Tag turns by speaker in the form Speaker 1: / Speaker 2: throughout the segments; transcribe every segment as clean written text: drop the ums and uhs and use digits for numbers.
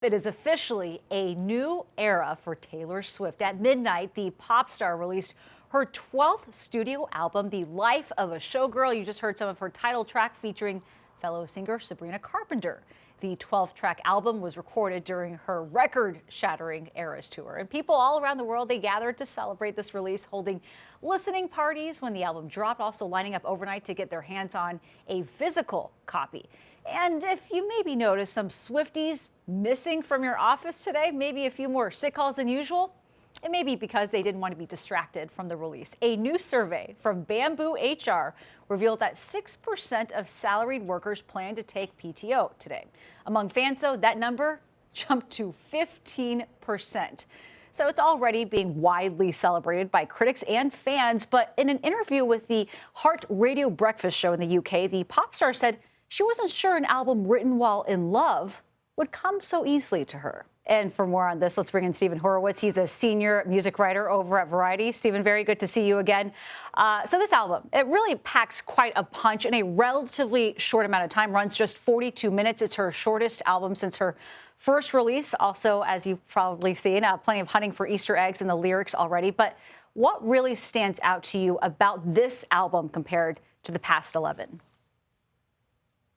Speaker 1: It is officially a new era for Taylor Swift. At midnight, the pop star released her 12th studio album, The Life of a Showgirl. You just heard some of her title track featuring fellow singer Sabrina Carpenter. The 12-track album was recorded during her record-shattering Eras tour. And people all around the world, they gathered to celebrate this release, holding listening parties when the album dropped, also lining up overnight to get their hands on a physical copy. And if you maybe noticed some Swifties missing from your office today, maybe a few more sick calls than usual, it may be because they didn't want to be distracted from the release. A new survey from Bamboo HR revealed that 6% of salaried workers plan to take PTO today. Among fans, though, that number jumped to 15%. So it's already being widely celebrated by critics and fans. But in an interview with the Heart Radio Breakfast Show in the UK, the pop star said she wasn't sure an album written while in love would come so easily to her. And for more on this, let's bring in Stephen Horowitz. He's a senior music writer over at Variety. Stephen, very good to see you again. So this album, it really packs quite a punch in a relatively short amount of time, runs just 42 minutes. It's her shortest album since her first release. Also, as you've probably seen, plenty of hunting for Easter eggs in the lyrics already. But what really stands out to you about this album compared to the past 11?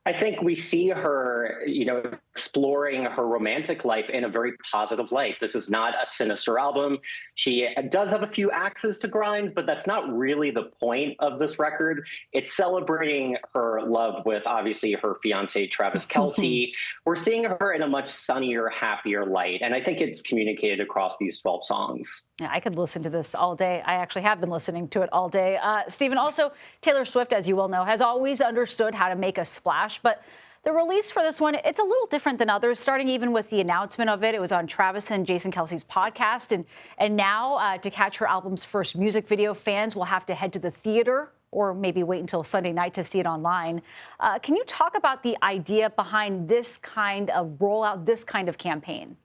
Speaker 2: I think we see her, exploring her romantic life in a very positive light. This is not a sinister album. She does have a few axes to grind, but that's not really the point of this record. It's celebrating her love with, obviously, her fiance, Travis Kelce. We're seeing her in a much sunnier, happier light, and I think it's communicated across these 12 songs.
Speaker 1: Yeah, I could listen to this all day. I actually have been listening to it all day. Stephen, also, Taylor Swift, as you well know, has always understood how to make a splash, but the release for this one, it's a little different than others, starting even with the announcement of it. It was on Travis and Jason Kelce's podcast. And now to catch her album's first music video, fans will have to head to the theater or maybe wait until Sunday night to see it online. Can you talk about the idea behind this kind of rollout, this kind of campaign?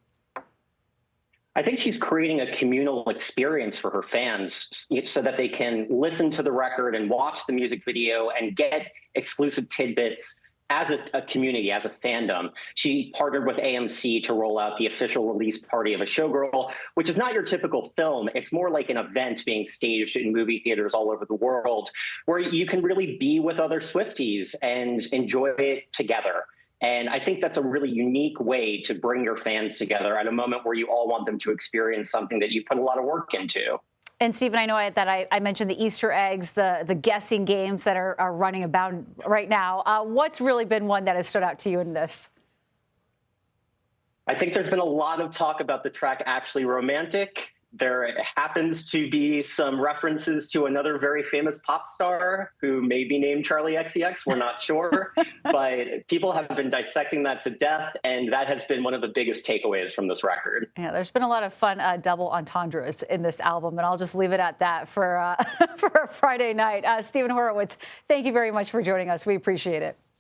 Speaker 2: I think she's creating a communal experience for her fans so that they can listen to the record and watch the music video and get exclusive tidbits as a community, as a fandom. She partnered with AMC to roll out the official release party of A Showgirl, which is not your typical film. It's more like an event being staged in movie theaters all over the world, where you can really be with other Swifties and enjoy it together. And I think that's a really unique way to bring your fans together at a moment where you all want them to experience something that you put a lot of work into.
Speaker 1: And Stephen, I know that I mentioned the Easter eggs, the guessing games that are running about right now. What's really been one that has stood out to you in this?
Speaker 2: I think there's been a lot of talk about the track Actually Romantic. There happens to be some references to another very famous pop star who may be named Charlie XCX. We're not sure, but people have been dissecting that to death, and that has been one of the biggest takeaways from this record.
Speaker 1: Yeah, there's been a lot of fun double entendres in this album, and I'll just leave it at that for for a Friday night. Stephen Horowitz, thank you very much for joining us. We appreciate it.